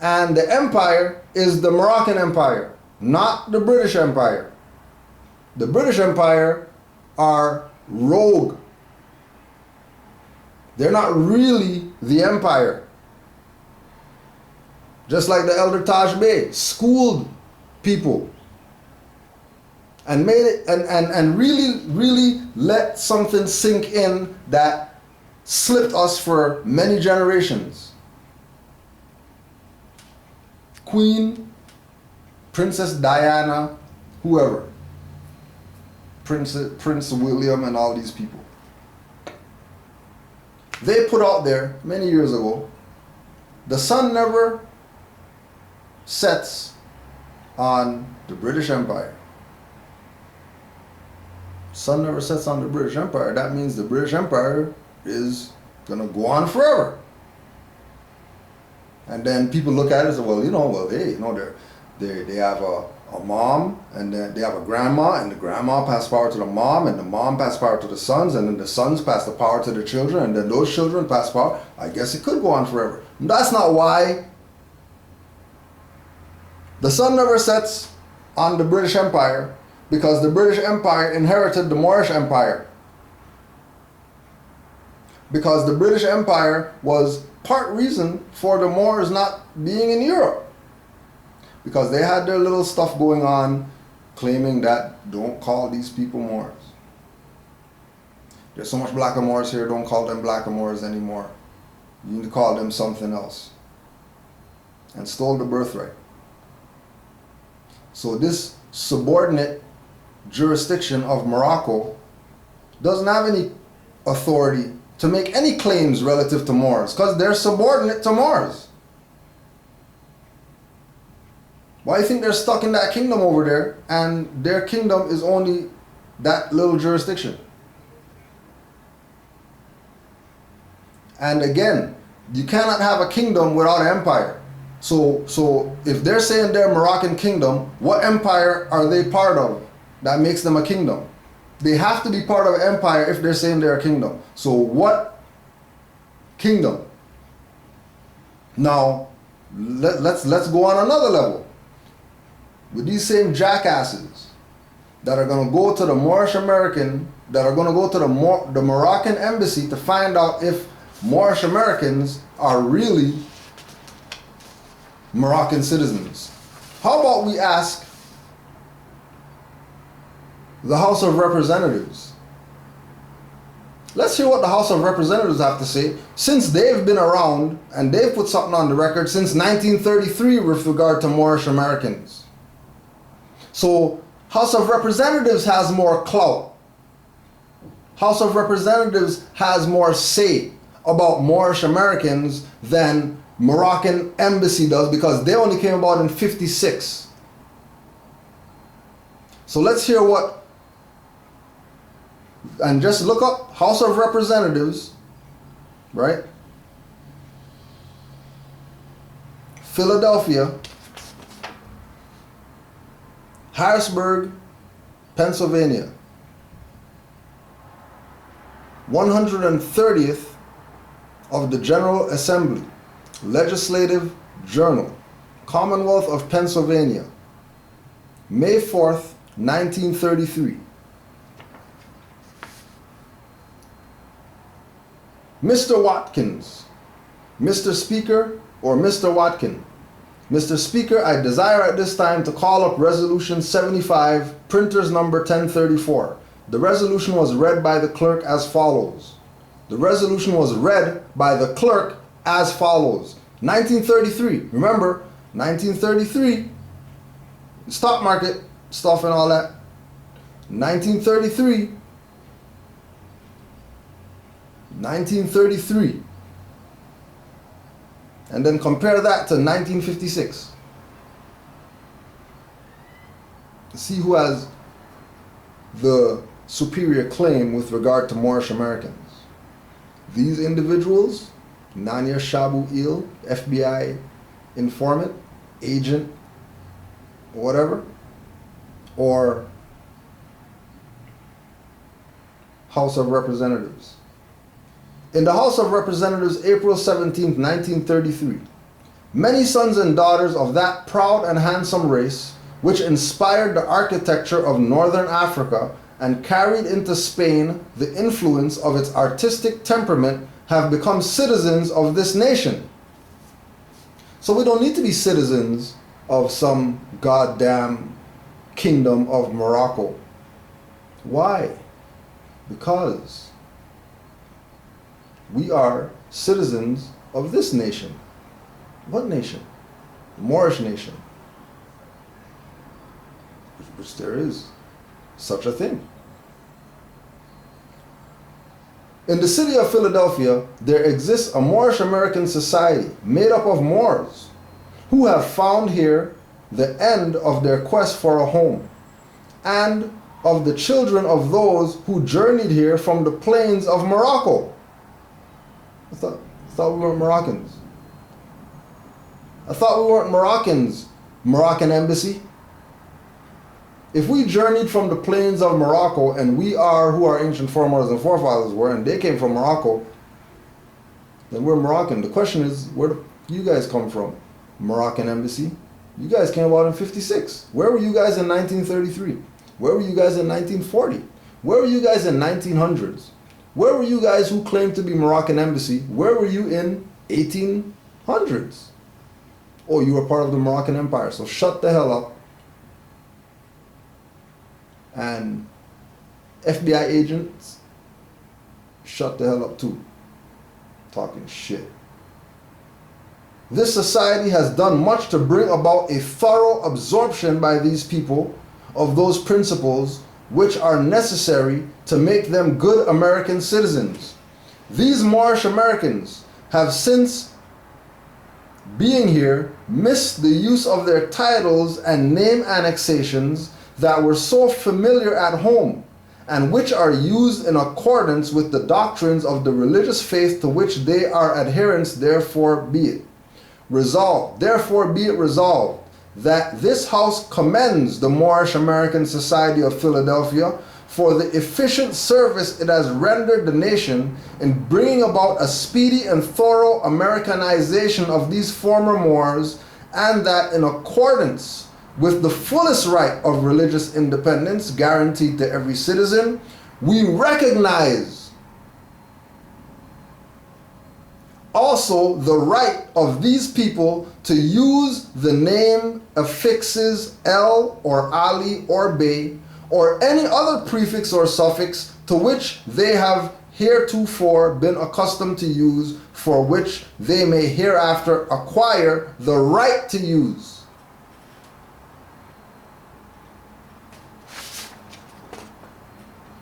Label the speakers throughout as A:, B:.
A: And the empire is the Moroccan Empire, not the British Empire. The British Empire are rogue. They're not really the empire. Just like the Elder Taj Bey schooled people and made it and really let something sink in that slipped us for many generations. Queen, Princess Diana, whoever. Prince William and all these people. They put out there many years ago, the sun never sets on the British Empire. Sun never sets on the British Empire. That means the British Empire is going to go on forever. And then people look at it and say, well, they have a mom, and then they have a grandma, and the grandma passed power to the mom, and the mom passed power to the sons, and then the sons passed the power to the children, and then those children passed power. I guess it could go on forever. And that's not why. The sun never sets on the British Empire, because the British Empire inherited the Moorish Empire. Because the British Empire was part reason for the Moors not being in Europe. Because they had their little stuff going on, claiming that don't call these people Moors. There's so much blackamoors here, don't call them blackamoors anymore. You need to call them something else. And stole the birthright. So this subordinate jurisdiction of Morocco doesn't have any authority to make any claims relative to Moors, because they're subordinate to Moors. Why do you think they're stuck in that kingdom over there, and their kingdom is only that little jurisdiction? And again, you cannot have a kingdom without an empire. So if they're saying they're Moroccan kingdom, what empire are they part of that makes them a kingdom? They have to be part of an empire if they're saying they're a kingdom. So what kingdom? Now, let's go on another level. With these same jackasses that are going to go to the Moorish American, that are going to go to the Moroccan embassy to find out if Moorish Americans are really Moroccan citizens. How about we ask the House of Representatives? Let's hear what the House of Representatives have to say, since they've been around and they've put something on the record since 1933 with regard to Moorish Americans. So House of Representatives has more clout. House of Representatives has more say about Moorish Americans than Moroccan embassy does, because they only came about in 56. So let's hear what, and just look up House of Representatives, right? Philadelphia, Harrisburg, Pennsylvania. 130th of the General Assembly, Legislative Journal, Commonwealth of Pennsylvania, May 4th, 1933. Mr. Watkins, Mr. Speaker, or Mr. Watkin. Mr. Speaker, I desire at this time to call up Resolution 75, Printer's number 1034. The resolution was read by the clerk as follows. The resolution was read by the clerk as follows. 1933, remember, 1933, stock market stuff and all that. 1933. And then compare that to 1956. See who has the superior claim with regard to Moorish Americans. These individuals, Nania Shabu Il, FBI informant, agent, whatever, or House of Representatives. In the House of Representatives, April 17, 1933, Many sons and daughters of that proud and handsome race, which inspired the architecture of northern Africa and carried into Spain the influence of its artistic temperament, have become citizens of this nation. So we don't need to be citizens of some goddamn kingdom of Morocco. Why? Because we are citizens of this nation. What nation? The Moorish nation. Which there is such a thing. In the city of Philadelphia, there exists a Moorish American society made up of Moors who have found here the end of their quest for a home, and of the children of those who journeyed here from the plains of Morocco. I thought we weren't Moroccans. I thought we weren't Moroccans, Moroccan embassy. If we journeyed from the plains of Morocco, and we are who our ancient foremothers and forefathers were, and they came from Morocco, then we're Moroccan. The question is, where do you guys come from? Moroccan embassy? You guys came about in 56. Where were you guys in 1933? Where were you guys in 1940? Where were you guys in 1900s? Where were you guys who claimed to be Moroccan embassy? Where were you in 1800s? Oh, you were part of the Moroccan Empire, so shut the hell up. And FBI agents, shut the hell up too. Talking shit. This society has done much to bring about a thorough absorption by these people of those principles which are necessary to make them good American citizens. These Moorish Americans have since being here missed the use of their titles and name annexations that were so familiar at home, and which are used in accordance with the doctrines of the religious faith to which they are adherents. Therefore be it resolved, that this House commends the Moorish American Society of Philadelphia for the efficient service it has rendered the nation in bringing about a speedy and thorough Americanization of these former Moors, and that in accordance with the fullest right of religious independence guaranteed to every citizen, we recognize also the right of these people to use the name affixes El or Ali or Bey or any other prefix or suffix to which they have heretofore been accustomed to use, for which they may hereafter acquire the right to use.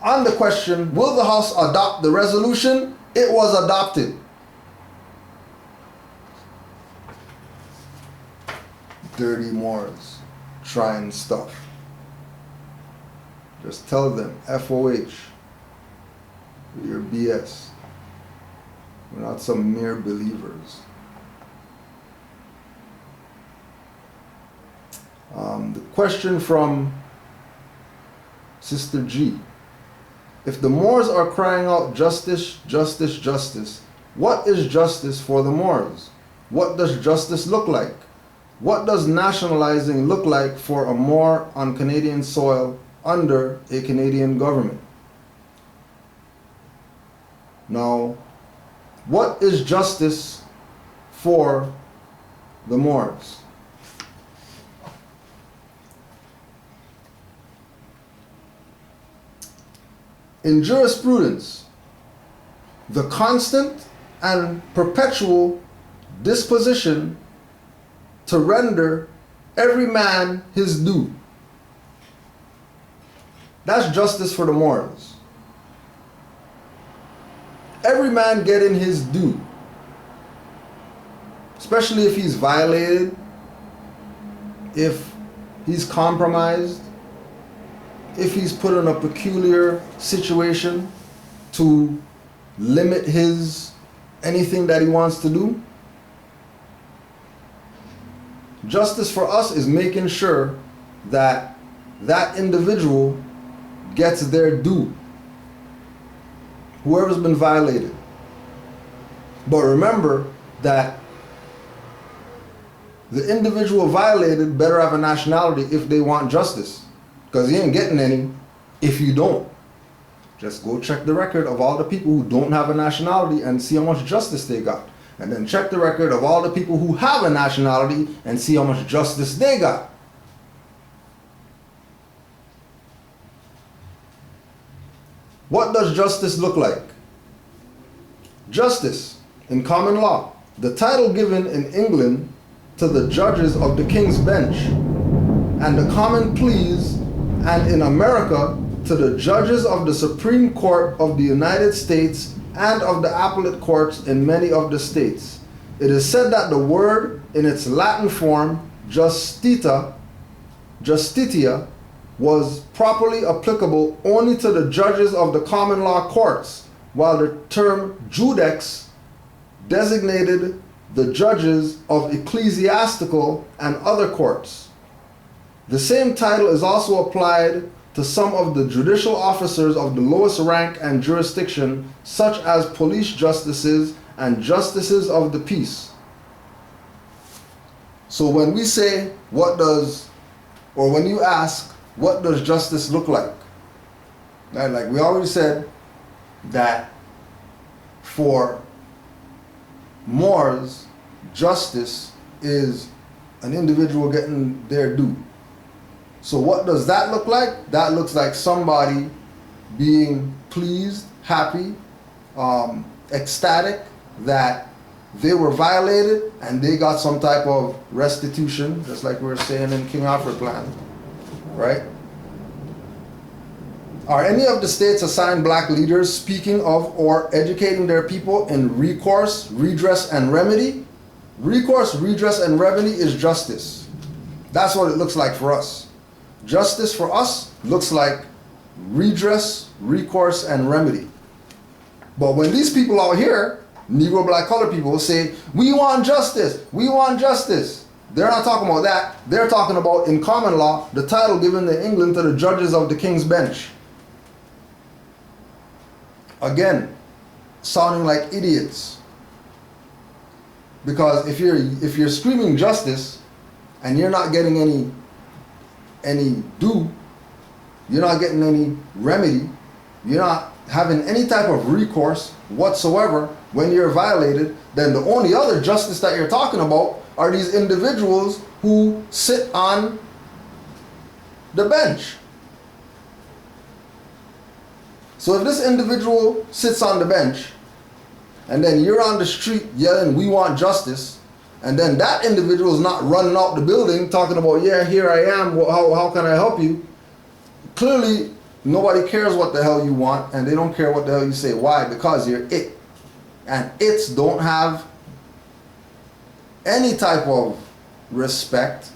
A: On the question, will the House adopt the resolution? It was adopted. Dirty Moors trying stuff. Just tell them, FOH, your BS. We're not some mere believers. The question from Sister G. If the Moors are crying out justice, justice, justice, what is justice for the Moors? What does justice look like? What does nationalizing look like for a Moor on Canadian soil under a Canadian government? Now, what is justice for the Moors? In jurisprudence, the constant and perpetual disposition to render every man his due. That's justice for the Moors. Every man getting his due, especially if he's violated, if he's compromised, if he's put in a peculiar situation to limit anything that he wants to do. Justice for us is making sure that that individual gets their due, whoever's been violated. But remember that the individual violated better have a nationality if they want justice. Because you ain't getting any if you don't. Just go check the record of all the people who don't have a nationality and see how much justice they got. And then check the record of all the people who have a nationality and see how much justice they got. What does justice look like? Justice, in common law, the title given in England to the judges of the King's Bench, and the common pleas, and in America to the judges of the Supreme Court of the United States and of the appellate courts in many of the states. It is said that the word in its Latin form, justitia, was properly applicable only to the judges of the common law courts, while the term judex designated the judges of ecclesiastical and other courts. The same title is also applied to some of the judicial officers of the lowest rank and jurisdiction, such as police justices and justices of the peace. So when we say, when you ask, what does justice look like? Right? Like we already said that for Moors, justice is an individual getting their due. So what does that look like? That looks like somebody being pleased, happy, ecstatic that they were violated and they got some type of restitution, just like we were saying in King Alfred plan, right? Are any of the states assigned black leaders speaking of or educating their people in recourse, redress, and remedy? Recourse, redress, and remedy is justice. That's what it looks like for us. Justice for us looks like redress, recourse, and remedy. But when these people out here, Negro, black, colored people, say, we want justice, we want justice, they're not talking about that. They're talking about, in common law, the title given in England to the judges of the King's Bench. Again, sounding like idiots. Because if you're screaming justice and you're not getting any due, you're not getting any remedy, you're not having any type of recourse whatsoever when you're violated, then the only other justice that you're talking about are these individuals who sit on the bench. So if this individual sits on the bench and then you're on the street yelling, we want justice, and then that individual is not running out the building talking about, yeah, here I am, how can I help you? Clearly, nobody cares what the hell you want, and they don't care what the hell you say. Why? Because you're it. And its don't have any type of respect,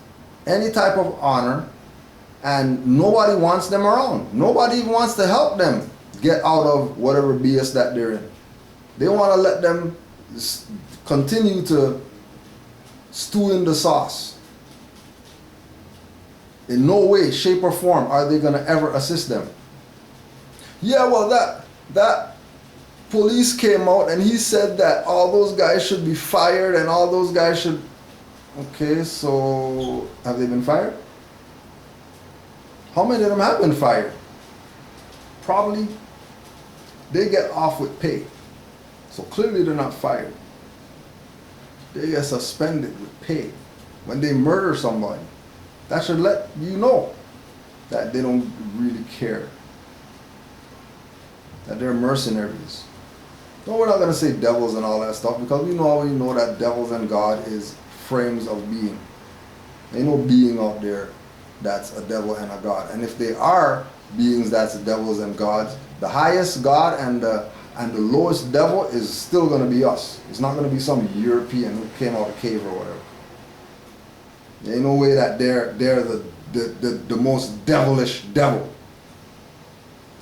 A: any type of honor, and nobody wants them around. Nobody even wants to help them get out of whatever BS that they're in. They want to let them continue to stew in the sauce. In no way, shape, or form are they going to ever assist them. Yeah, well, that police came out and he said that all those guys should be fired and all those guys should... Okay, so have they been fired? How many of them have been fired? Probably they get off with pay. So clearly they're not fired. They get suspended with pay when they murder somebody. That should let you know that they don't really care, that they're mercenaries. No, we're not going to say devils and all that stuff, because we already know that devils and God is frames of being. Ain't no being out there that's a devil and a God. And if they are beings that's devils and gods, the highest God and the lowest devil is still going to be us. It's not going to be some European who came out of a cave or whatever. There ain't no way that they're the most devilish devil.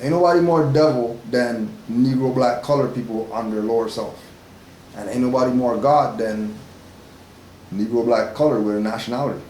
A: Ain't nobody more devil than Negro, black, colored people on their lower self. And ain't nobody more God than Negro, black, colored with a nationality.